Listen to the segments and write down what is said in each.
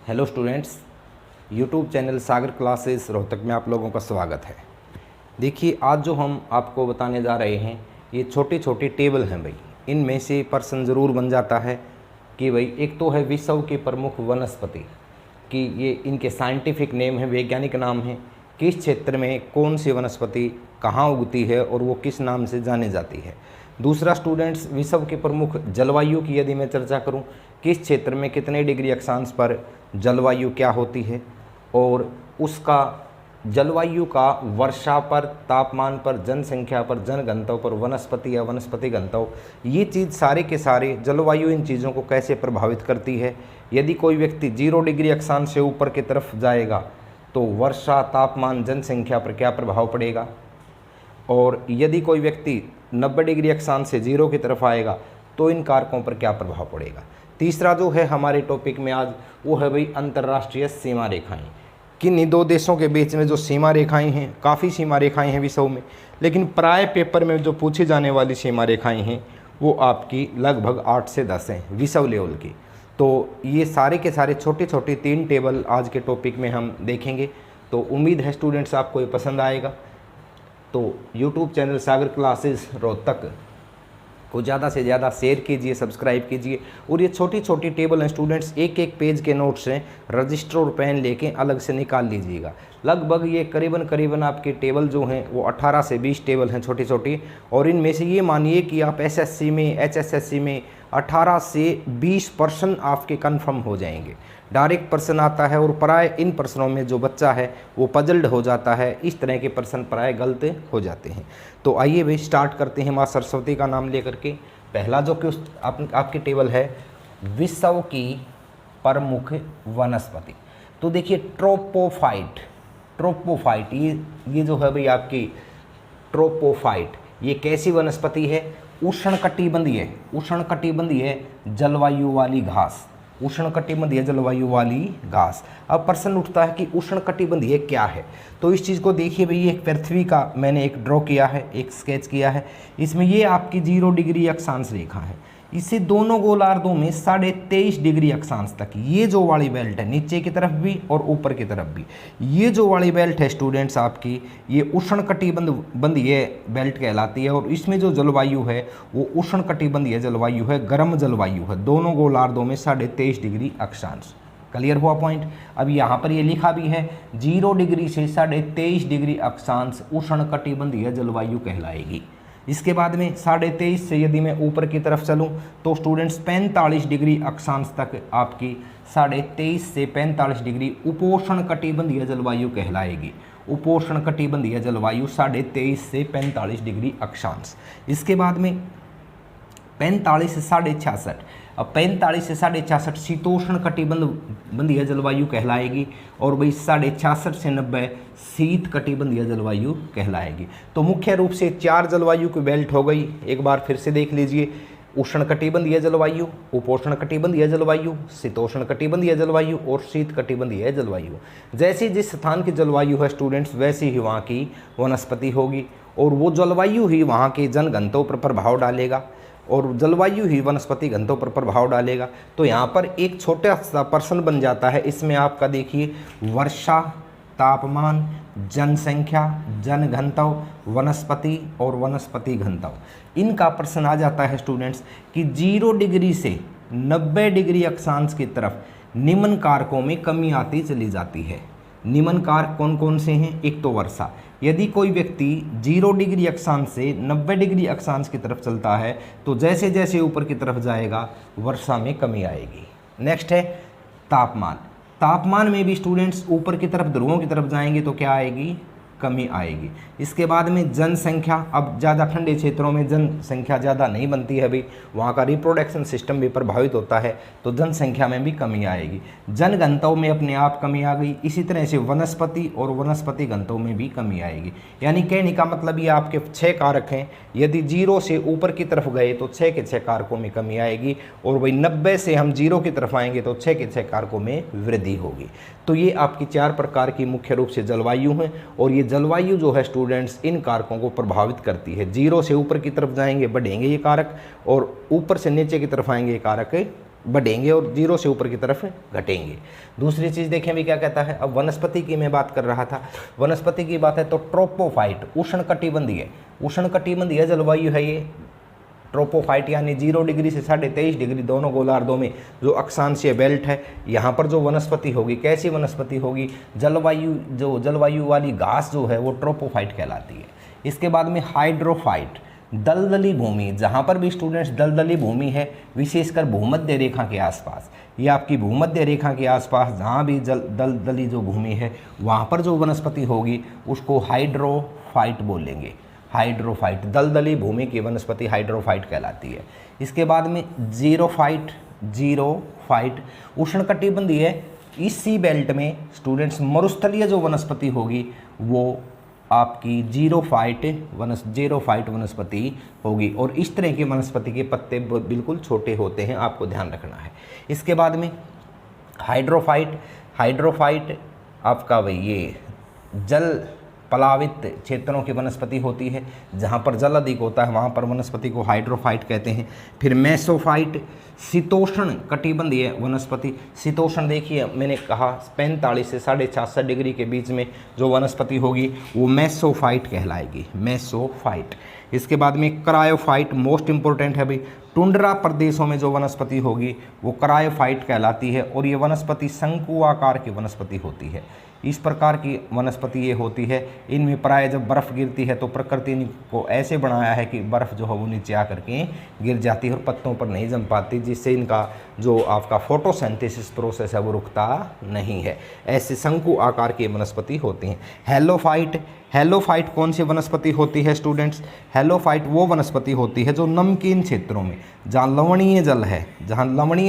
Hello students, YouTube channel सागर classes Rohtak में आप लोगों का स्वागत है। देखिए, आज जो हम आपको बताने जा रहे हैं ये छोटे छोटे टेबल हैं भाई। इनमें से प्रश्न ज़रूर बन जाता है कि भाई एक तो है विश्व के प्रमुख वनस्पति कि ये इनके साइंटिफिक नेम है, वैज्ञानिक नाम है, किस क्षेत्र में कौन सी वनस्पति कहाँ उगती है और वो किस नाम से जानी जाती है। दूसरा स्टूडेंट्स, विश्व के प्रमुख जलवायु की यदि मैं चर्चा करूं, किस क्षेत्र में कितने डिग्री अक्षांश पर जलवायु क्या होती है और उसका जलवायु का वर्षा पर, तापमान पर, जनसंख्या पर, जनघनत्व पर, वनस्पति या वनस्पति घनत्व, ये चीज़ सारे के सारे जलवायु इन चीज़ों को कैसे प्रभावित करती है। यदि कोई व्यक्ति 0 डिग्री अक्षांश से ऊपर की तरफ जाएगा तो वर्षा, तापमान, जनसंख्या पर क्या प्रभाव पड़ेगा, और यदि कोई व्यक्ति 90 डिग्री अक्षांश से 0 की तरफ आएगा तो इन कारकों पर क्या प्रभाव पड़ेगा। तीसरा जो है हमारे टॉपिक में आज, वो है भाई अंतर्राष्ट्रीय सीमा रेखाएं। किन्हीं दो देशों के बीच में जो सीमा रेखाएं हैं, काफ़ी सीमा रेखाएं हैं विश्व में, लेकिन प्राय पेपर में जो पूछी जाने वाली सीमा रेखाएं हैं वो आपकी लगभग 8 से 10 हैं विश्व लेवल की। तो ये सारे के सारे छोटे छोटे 3 टेबल आज के टॉपिक में हम देखेंगे। तो उम्मीद है स्टूडेंट्स आपको ये पसंद आएगा। तो यूट्यूब चैनल सागर क्लासेस रोहतक को ज़्यादा से ज़्यादा शेयर कीजिए, सब्सक्राइब कीजिए। और ये छोटी छोटी टेबल हैं स्टूडेंट्स, एक एक पेज के नोट्स हैं, रजिस्टर और पेन लेके अलग से निकाल लीजिएगा। लगभग ये करीबन आपके टेबल जो हैं वो 18 से 20 टेबल हैं छोटी छोटी। और इनमें से ये मानिए कि आप एसएससी में, एचएसएससी में 18 से 20% आपके कन्फर्म हो जाएंगे। डायरेक्ट प्रश्न आता है और प्राय इन प्रश्नों में जो बच्चा है वो पजल्ड हो जाता है, इस तरह के प्रश्न प्राय गलत हो जाते हैं। तो आइए भाई स्टार्ट करते हैं माँ सरस्वती का नाम लेकर के। पहला जो कि आपकी टेबल है, विश्व की प्रमुख वनस्पति। तो देखिए ट्रोपोफाइट ये जो है भाई आपकी ट्रोपोफाइट, ये कैसी वनस्पति है? उष्णकटिबंधीय जलवायु वाली घास, उष्णकटिबंधीय जलवायु वाली घास। अब प्रश्न उठता है कि उष्णकटिबंधीय क्या है। तो इस चीज़ को देखिए भाई, एक पृथ्वी का मैंने एक ड्रॉ किया है, एक स्केच किया है। इसमें ये आपकी 0 डिग्री अक्षांश रेखा है। इसे दोनों गोलार्धों में 23.5 डिग्री अक्षांश तक ये जो वाली बेल्ट है, नीचे की तरफ भी और ऊपर की तरफ भी, ये जो वाली बेल्ट है स्टूडेंट्स आपकी, ये उष्णकटिबंधीय बेल्ट कहलाती है। और इसमें जो जलवायु है वो उष्णकटिबंधीय जलवायु है, गर्म जलवायु है, दोनों गोलार्धों में 23.5 डिग्री अक्षांश। क्लियर हुआ पॉइंट। अब यहाँ पर ये लिखा भी है 0 डिग्री से 23.5 डिग्री अक्षांश उष्णकटिबंधीय जलवायु कहलाएगी। इसके बाद में 23.5 से यदि मैं ऊपर की तरफ चलूं तो स्टूडेंट्स 45 डिग्री अक्षांश तक आपकी 23.5 से 45 डिग्री उपोष्णकटिबंधीय जलवायु कहलाएगी। उपोष्णकटिबंधीय जलवायु 23.5 से 45 डिग्री अक्षांश। इसके बाद में 45 से 66, अब 45 से 66 शीतोष्णकटिबंधीय जलवायु कहलाएगी। और भाई 66 से 90 शीत कटिबंधीय जलवायु कहलाएगी। तो मुख्य रूप से 4 जलवायु की बेल्ट हो गई। एक बार फिर से देख लीजिए, उष्णकटिबंधीय जलवायु, उपोष्णकटिबंधीय जलवायु, शीतोष्णकटिबंधीय जलवायु और शीत कटिबंधीय जलवायु। जैसे जिस स्थान की जलवायु है स्टूडेंट्स, वैसी ही वहाँ की वनस्पति होगी और वो जलवायु ही वहाँ के जनघनत्व पर प्रभाव डालेगा और जलवायु ही वनस्पति घनत्व पर प्रभाव डालेगा। तो यहाँ पर एक छोटा सा प्रश्न बन जाता है। इसमें आपका देखिए वर्षा, तापमान, जनसंख्या, जनघनत्व, वनस्पति और वनस्पति घनत्व, इनका प्रश्न आ जाता है स्टूडेंट्स कि 0 डिग्री से 90 डिग्री अक्षांश की तरफ निम्न कारकों में कमी आती चली जाती है। निम्न कारक कौन कौन से हैं? एक तो वर्षा। यदि कोई व्यक्ति 0 डिग्री अक्षांश से 90 डिग्री अक्षांश की तरफ चलता है तो जैसे जैसे ऊपर की तरफ जाएगा वर्षा में कमी आएगी। नेक्स्ट है तापमान। तापमान में भी स्टूडेंट्स ऊपर की तरफ, ध्रुवों की तरफ जाएंगे तो क्या आएगी? कमी आएगी। इसके बाद में जनसंख्या। अब ज़्यादा ठंडे क्षेत्रों में जनसंख्या ज़्यादा नहीं बनती है भाई, वहाँ का रिप्रोडक्शन सिस्टम भी प्रभावित होता है, तो जनसंख्या में भी कमी आएगी। जनघनत्व में अपने आप कमी आ गई। इसी तरह से वनस्पति और वनस्पति घनत्व में भी कमी आएगी। यानी कहने का मतलब ये आपके 6 कारक हैं। यदि 0 से ऊपर की तरफ गए तो 6 के 6 कारकों में कमी आएगी और वही 90 से हम 0 की तरफ आएंगे तो 6 के 6 कारकों में वृद्धि होगी। तो ये आपकी 4 प्रकार की मुख्य रूप से जलवायु हैं और ये जलवायु जो है स्टूडेंट्स इन कारकों को प्रभावित करती है। 0 से ऊपर की तरफ जाएंगे बढ़ेंगे ये कारक और ऊपर से नीचे की तरफ आएंगे ये कारक बढ़ेंगे और 0 से ऊपर की तरफ घटेंगे। दूसरी चीज़ देखें भी क्या कहता है, अब वनस्पति की मैं बात कर रहा था, वनस्पति की बात है तो ट्रोपोफाइट उष्णकटिबंधीय जलवायु है ये। ट्रोपोफाइट यानी 0 डिग्री से 23.5 डिग्री दोनों गोलार्धों में जो अक्षांशीय बेल्ट है, यहाँ पर जो वनस्पति होगी, कैसी वनस्पति होगी, जलवायु वाली घास जो है वो ट्रोपोफाइट कहलाती है। इसके बाद में हाइड्रोफाइट, दलदली भूमि, जहाँ पर भी स्टूडेंट्स दलदली भूमि है, विशेषकर भूमध्य रेखा के आसपास, ये आपकी भूमध्य रेखा के आसपास जहाँ भी दलदली जो भूमि है वहाँ पर जो वनस्पति होगी उसको हाइड्रोफाइट बोलेंगे। हाइड्रोफाइट, दलदली भूमि की वनस्पति हाइड्रोफाइट कहलाती है। इसके बाद में जीरोफाइट उष्णकटिबंधीय, इसी बेल्ट में स्टूडेंट्स मरुस्थलीय जो वनस्पति होगी वो आपकी जीरोफाइट वनस्पति होगी। और इस तरह की वनस्पति के पत्ते बिल्कुल छोटे होते हैं, आपको ध्यान रखना है। इसके बाद में हाइड्रोफाइट आपका वही ये जल प्लावित क्षेत्रों की वनस्पति होती है, जहाँ पर जल अधिक होता है वहाँ पर वनस्पति को हाइड्रोफाइट कहते हैं। फिर मेसोफाइट, शीतोष्ण कटिबंधीय वनस्पति। शीतोष्ण देखिए मैंने कहा 45 से 66.5 डिग्री के बीच में जो वनस्पति होगी वो मेसोफाइट कहलाएगी, मेसोफाइट। इसके बाद में क्रायोफाइट, मोस्ट इंपॉर्टेंट है भाई, टुंड्रा प्रदेशों में जो वनस्पति होगी वो क्रायोफाइट कहलाती है। और ये वनस्पति शंकु आकार की वनस्पति होती है। इस प्रकार की वनस्पति ये होती है। इनमें प्राय जब बर्फ़ गिरती है तो प्रकृति ने को ऐसे बनाया है कि बर्फ़ जो है वो नीचे आकर के गिर जाती है और पत्तों पर नहीं जम पाती, जिससे इनका जो आपका फोटोसिंथेसिस प्रोसेस है वो रुकता नहीं है। ऐसे शंकु आकार की वनस्पति होती हैं। हेलोफाइट कौन सी वनस्पति होती है स्टूडेंट्स? हेलोफाइट वो वनस्पति होती है जो नमकीन क्षेत्रों में, जहाँ लवणीय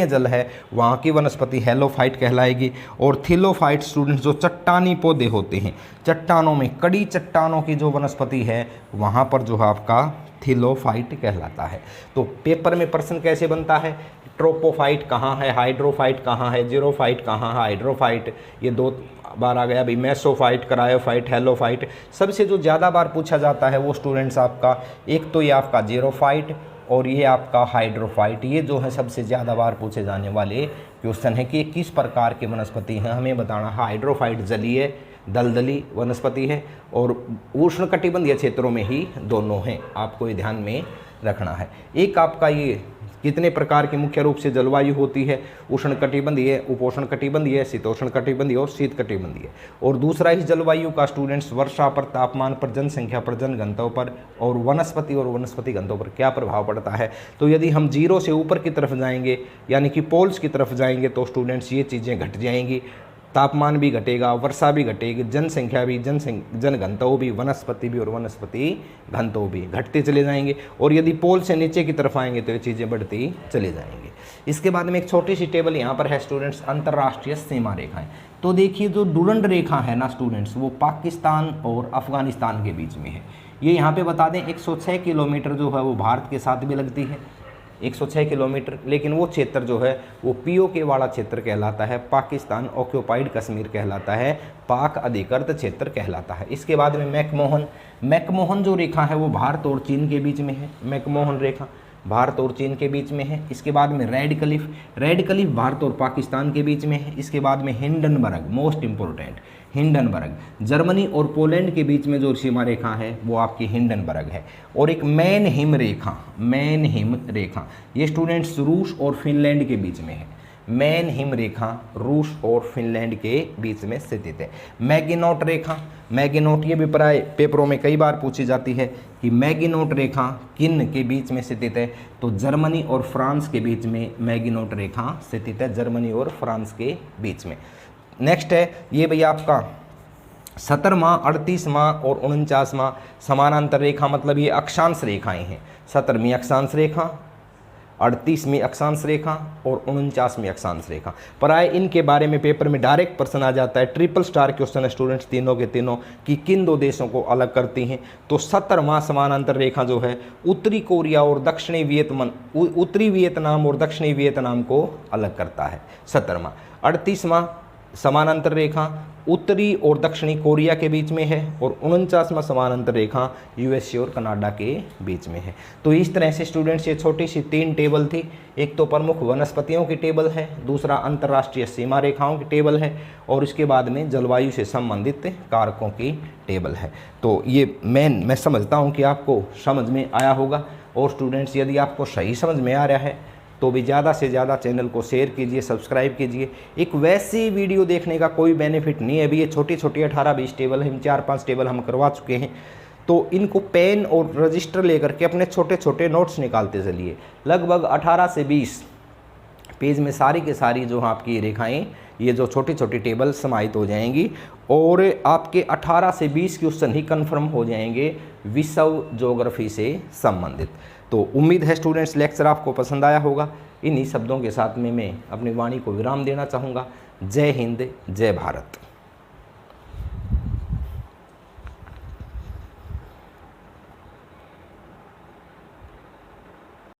जल है वहाँ की वनस्पति हेलोफाइट कहलाएगी। और थिलोफाइट स्टूडेंट्स जो चट्टानी पौधे होते हैं, चट्टानों में, कड़ी चट्टानों की जो वनस्पति है वहाँ पर जो है आपका थिलोफाइट कहलाता है। तो पेपर में प्रश्न कैसे बनता है, ट्रोपोफाइट कहाँ है, हाइड्रोफाइट कहाँ है, जीरोफाइट कहाँ है, हाइड्रोफाइट, ये 2 बार आ गया भाई। मेसोफाइट, क्रायोफाइट, हेलोफाइट। सबसे जो ज़्यादा बार पूछा जाता है वो स्टूडेंट्स आपका, एक तो ये आपका जीरोफाइट और ये आपका हाइड्रोफाइट, ये जो है सबसे ज़्यादा बार पूछे जाने वाले क्वेश्चन है कि किस प्रकार की वनस्पति है, हमें बताना। हाइड्रोफाइट जलीय दलदली वनस्पति है और उष्णकटिबंधीय क्षेत्रों में ही दोनों हैं, आपको ये ध्यान में रखना है। एक आपका ये कितने प्रकार की मुख्य रूप से जलवायु होती है, उष्णकटिबंधीय, उपोष्णकटिबंधीय, शीतोष्णकटिबंधीय और शीतकटिबंधीय। और दूसरा इस जलवायु का स्टूडेंट्स वर्षा पर, तापमान पर, जनसंख्या पर, जनघनत्व पर और वनस्पति घनत्व पर क्या प्रभाव पड़ता है। तो यदि हम 0 से ऊपर की तरफ जाएंगे यानी कि पोल्स की तरफ जाएंगे तो स्टूडेंट्स ये चीज़ें घट जाएंगी, तापमान भी घटेगा, वर्षा भी घटेगी, जनसंख्या भी, जनघनत्व भी, वनस्पति भी और वनस्पति घनत्व भी घटते चले जाएंगे। और यदि पोल से नीचे की तरफ आएंगे तो ये चीज़ें बढ़ती चले जाएंगे। इसके बाद में एक छोटी सी टेबल यहाँ पर है स्टूडेंट्स, अंतर्राष्ट्रीय सीमा रेखाएं। तो देखिए जो डुरंड रेखा है ना स्टूडेंट्स, वो पाकिस्तान और अफगानिस्तान के बीच में है। ये यहाँ पे बता दें 106 किलोमीटर जो है वो भारत के साथ भी लगती है, 106 किलोमीटर। लेकिन वो क्षेत्र जो है वो पीओके वाला क्षेत्र कहलाता है, पाकिस्तान ऑक्यूपाइड कश्मीर कहलाता है, पाक अधिकृत क्षेत्र कहलाता है। इसके बाद में मैकमोहन जो रेखा है वो भारत और चीन के बीच में है, मैकमोहन रेखा भारत और चीन के बीच में है। इसके बाद में रेड क्लिफ भारत और पाकिस्तान के बीच में है। इसके बाद में Hindenburg, most important Hindenburg, Germany और पोलैंड के बीच में जो सीमा रेखा है वो आपकी हिंडनबर्ग है। और एक मैन हिम रेखा, ये स्टूडेंट्स रूस और फिनलैंड के बीच में है। मैन हिम रेखा रूस और फिनलैंड के बीच में स्थित है। मैगिनोट रेखा, ये भी प्राय पेपरों में कई बार पूछी जाती है कि मैगिनोट रेखा किन के बीच में स्थित है, तो जर्मनी और फ्रांस के बीच में मैगिनोट रेखा स्थित है, जर्मनी और फ्रांस के बीच में। नेक्स्ट है ये भैया आपका 17वां, 38वां और 49वां समानांतर रेखा, मतलब ये अक्षांश रेखाएं हैं। 17वीं अक्षांश रेखा, 38वीं अक्षांश रेखा और 49वीं अक्षांश रेखा। प्राय इनके बारे में पेपर में डायरेक्ट प्रश्न आ जाता है, ट्रिपल स्टार क्वेश्चन है स्टूडेंट्स तीनों के तीनों, कि किन 2 देशों को अलग करती हैं। तो 17वां समानांतर रेखा जो है उत्तरी कोरिया और उत्तरी वियतनाम और दक्षिणी वियतनाम को अलग करता है 17वां। 38वां समानांतर रेखा उत्तरी और दक्षिणी कोरिया के बीच में है और 49वां समानांतर रेखा यूएसए और कनाडा के बीच में है। तो इस तरह से स्टूडेंट्स ये छोटी सी 3 टेबल थी। एक तो प्रमुख वनस्पतियों की टेबल है, दूसरा अंतर्राष्ट्रीय सीमा रेखाओं की टेबल है और उसके बाद में जलवायु से संबंधित कारकों की टेबल है। तो ये मैं समझता हूँ कि आपको समझ में आया होगा। और स्टूडेंट्स यदि आपको सही समझ में आ रहा है तो भी ज़्यादा से ज़्यादा चैनल को शेयर कीजिए, सब्सक्राइब कीजिए। एक वैसी वीडियो देखने का कोई बेनिफिट नहीं है। अभी ये छोटी छोटी 18-20 टेबल है, 4-5 टेबल हम करवा चुके हैं। तो इनको पेन और रजिस्टर लेकर के अपने छोटे छोटे नोट्स निकालते चलिए। लगभग 18 से 20 पेज में सारी के सारी जो आपकी रेखाएं, ये जो छोटी छोटी टेबल समाहित हो जाएंगी और आपके 18 से 20 क्वेश्चन ही कंफर्म हो जाएंगे विश्व ज्योग्राफी से संबंधित। तो उम्मीद है स्टूडेंट्स लेक्चर आपको पसंद आया होगा। इन्हीं शब्दों के साथ में मैं अपनी वाणी को विराम देना चाहूँगा। जय हिंद, जय भारत।